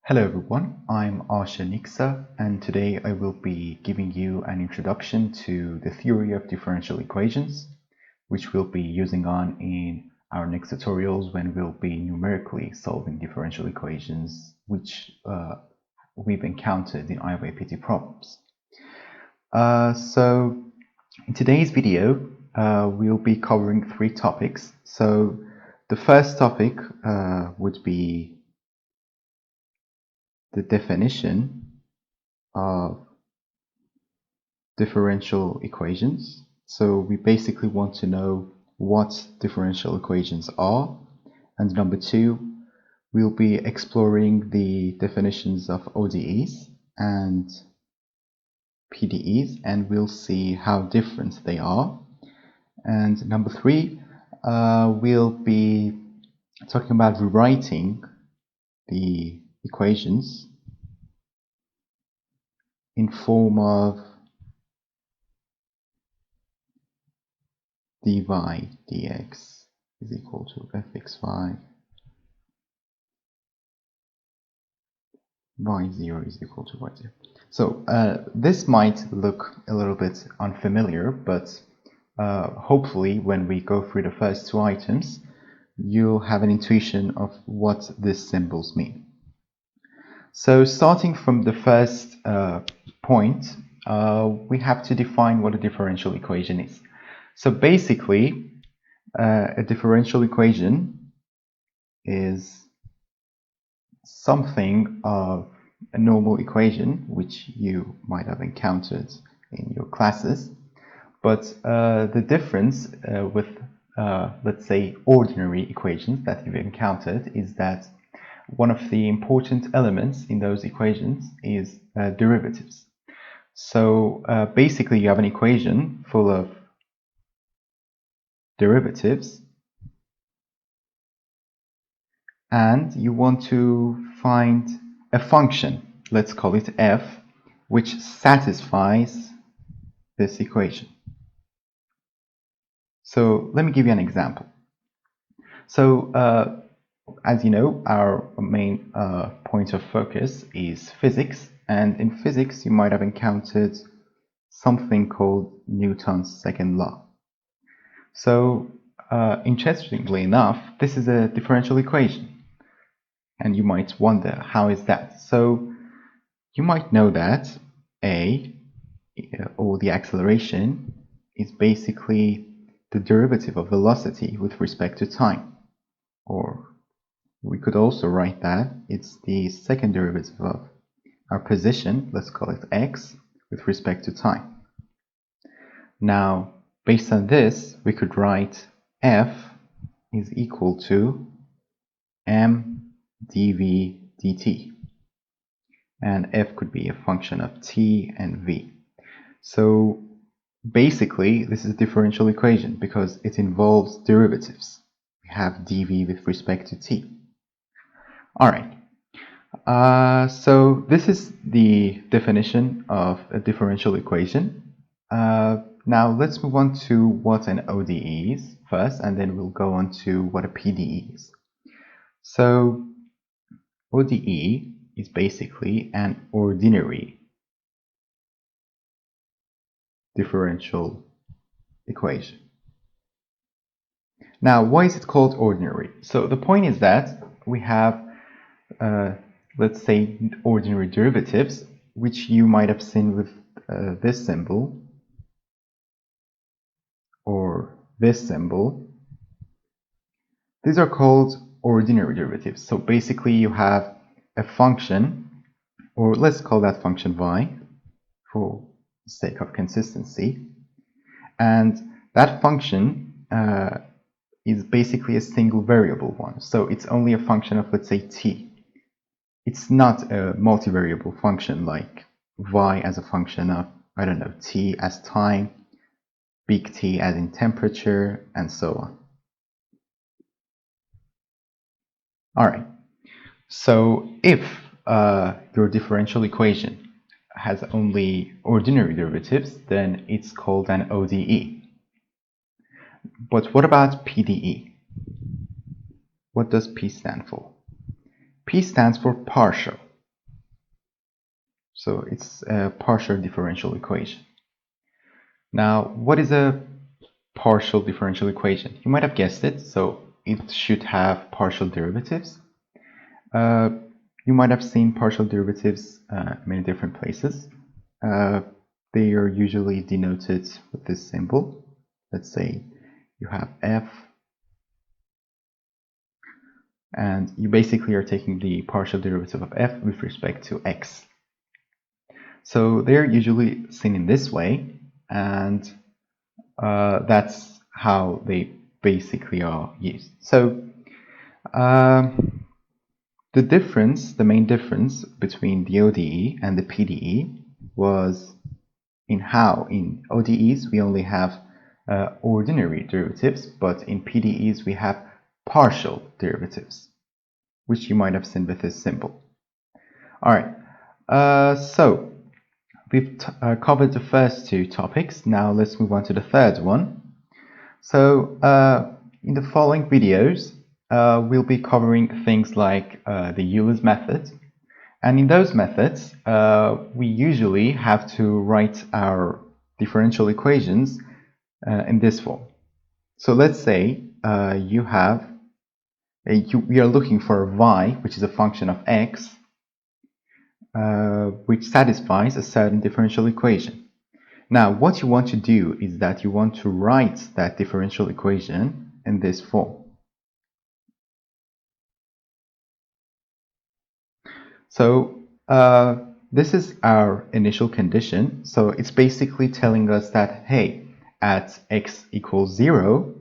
Hello everyone, I'm Arsha Niksa, and today I will be giving you an introduction to the theory of differential equations, which we'll be using on in our next tutorials when we'll be numerically solving differential equations which we've encountered in IYPT problems. So in today's video, we'll be covering three topics. So the first topic would be the definition of differential equations. So we basically want to know what differential equations are. And number two, we'll be exploring the definitions of ODEs and PDEs, and we'll see how different they are. And number three, we'll be talking about rewriting the equations in form of dy dx is equal to fxy, y0 is equal to y0. So this might look a little bit unfamiliar, but hopefully when we go through the first two items, you'll have an intuition of what these symbols mean. So starting from the first point, we have to define what a differential equation is. So basically, a differential equation is something of a normal equation, which you might have encountered in your classes. But the difference with, let's say, ordinary equations that you've encountered is that one of the important elements in those equations is derivatives. So basically, you have an equation full of derivatives, and you want to find a function, let's call it f, which satisfies this equation. So let me give you an example. So as you know, our main point of focus is physics, and in physics you might have encountered something called Newton's second law. So interestingly enough, this is a differential equation, and you might wonder, how is that? So you might know that a, or the acceleration, is basically the derivative of velocity with respect to time. Or we could also write that it's the second derivative of our position, let's call it x, with respect to time. Now, based on this, we could write f is equal to m dv dt. And f could be a function of t and v. So basically, this is a differential equation because it involves derivatives. We have dv with respect to t. All right. So this is the definition of a differential equation. Now let's move on to what an ODE is first, and then we'll go on to what a PDE is. So ODE is basically an ordinary differential equation. Now, why is it called ordinary? So the point is that we have, let's say, ordinary derivatives, which you might have seen with this symbol or this symbol. These are called ordinary derivatives. So basically, you have a function, or let's call that function y for the sake of consistency, and that function is basically a single variable one. So it's only a function of, let's say, t. It's not a multivariable function like y as a function of, I don't know, t as time, big T as in temperature, and so on. All right. So if your differential equation has only ordinary derivatives, then it's called an ODE. But what about PDE? What does P stand for? P stands for partial. So it's a partial differential equation. Now, what is a partial differential equation? You might have guessed it, so it should have partial derivatives. You might have seen partial derivatives in many different places. They are usually denoted with this symbol. Let's say you have f, and you basically are taking the partial derivative of f with respect to x. So they're usually seen in this way, and that's how they basically are used. So the main difference between the ODE and the PDE was in how in ODEs we only have ordinary derivatives, but in PDEs we have partial derivatives, which you might have seen with this symbol. All right, so we've covered the first two topics. Now let's move on to the third one. So in the following videos, we'll be covering things like the Euler's method. And in those methods, we usually have to write our differential equations in this form. So let's say we are looking for y, which is a function of x, which satisfies a certain differential equation. Now, what you want to do is that you want to write that differential equation in this form. So this is our initial condition. So it's basically telling us that, hey, at x equals 0,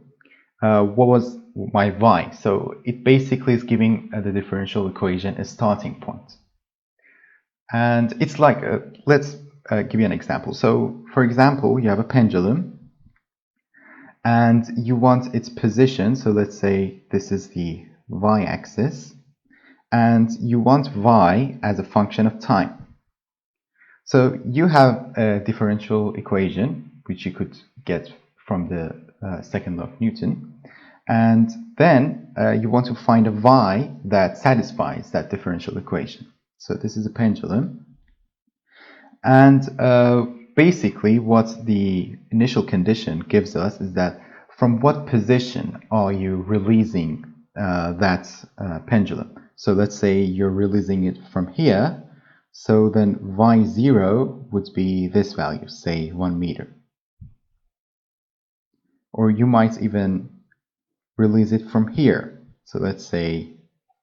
what was my y? So it basically is giving the differential equation a starting point. And it's like, let's give you an example. So for example, you have a pendulum and you want its position. So let's say this is the y-axis, and you want y as a function of time. So you have a differential equation, which you could get from the second law of Newton, and then you want to find a y that satisfies that differential equation. So this is a pendulum, and basically what the initial condition gives us is that from what position are you releasing that pendulum. So let's say you're releasing it from here, so then y0 would be this value, say 1 meter. Or you might even release it from here, so let's say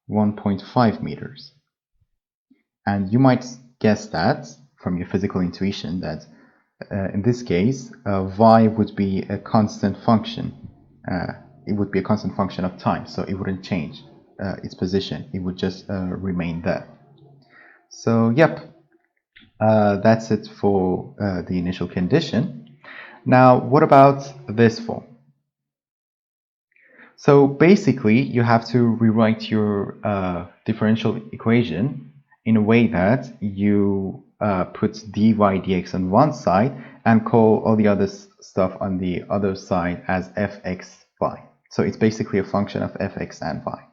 1.5 meters. And you might guess that from your physical intuition that in this case y would be a constant function. It would be a constant function of time, so it wouldn't change its position. It would just remain there. So yep, that's it for the initial condition. Now what about this form? So basically you have to rewrite your differential equation in a way that you put dy dx on one side and call all the other stuff on the other side as fxy. So it's basically a function of fx and y.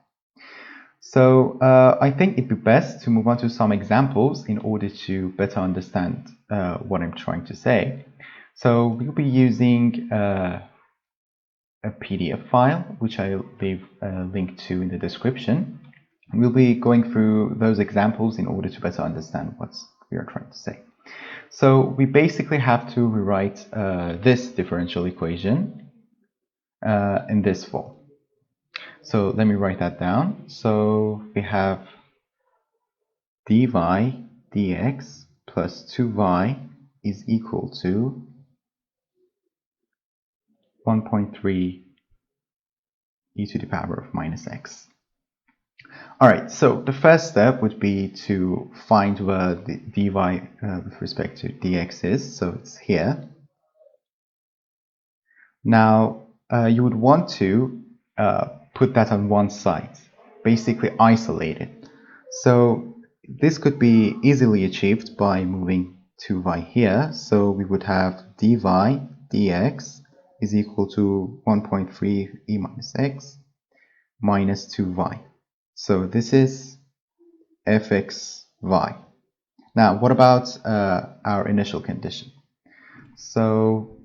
So I think it'd be best to move on to some examples in order to better understand what I'm trying to say. So we'll be using a PDF file, which I'll leave a link to in the description. We'll be going through those examples in order to better understand what we are trying to say. So we basically have to rewrite this differential equation in this form. So let me write that down. So we have dy dx plus 2y is equal to 1.3 e to the power of minus x. All right, so the first step would be to find where the dy with respect to dx is. So it's here. Now you would want to put that on one side, basically isolate it. So this could be easily achieved by moving 2y here. So we would have dy dx is equal to 1.3 e minus x minus 2y. So this is fxy. Now, what about our initial condition? So,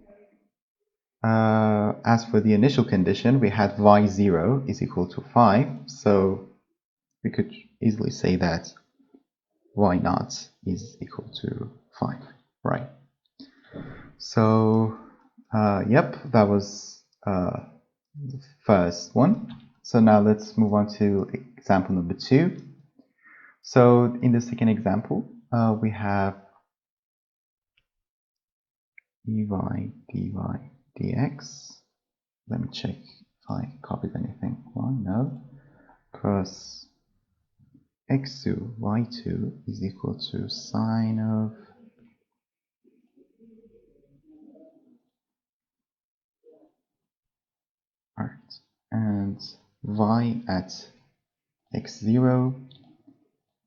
as for the initial condition, we had y0 is equal to 5. So, we could easily say that y0 is equal to 5, right? So, yep, that was the first one. So now let's move on to example number 2. So in the second example, we have dy, dy, dx. Let me check if I copied anything wrong. No. Plus x2, y2 is equal to sine of and y at x0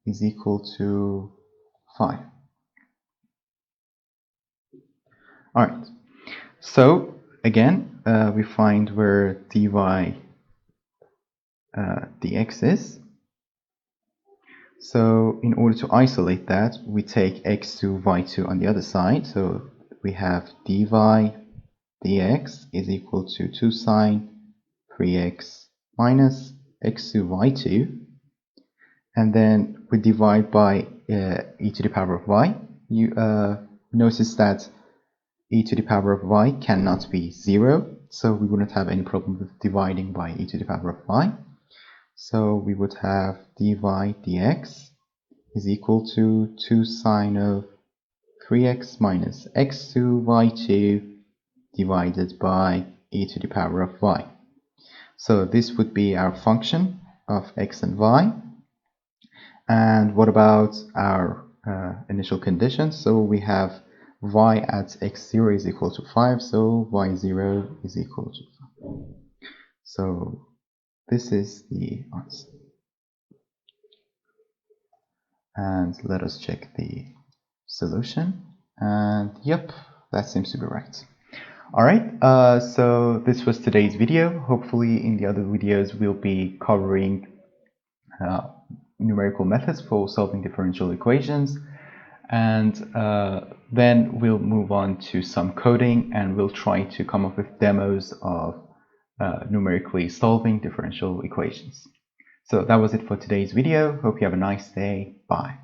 is equal to 5. Alright, so again, we find where dy dx is. So in order to isolate that, we take x2, y2 on the other side. So we have dy dx is equal to 2 sine 3x minus x2, y2. And then we divide by e to the power of y. You notice that e to the power of y cannot be 0, so we wouldn't have any problem with dividing by e to the power of y. So we would have dy dx is equal to 2 sine of 3x minus x2 y2 divided by e to the power of y. So this would be our function of x and y. And what about our initial condition? So we have y at x0 is equal to 5, so y0 is equal to 5. So this is the answer. And let us check the solution. And yep, that seems to be right. Alright, so this was today's video. Hopefully in the other videos we'll be covering numerical methods for solving differential equations, and then we'll move on to some coding, and we'll try to come up with demos of numerically solving differential equations. So that was it for today's video. Hope you have a nice day. Bye.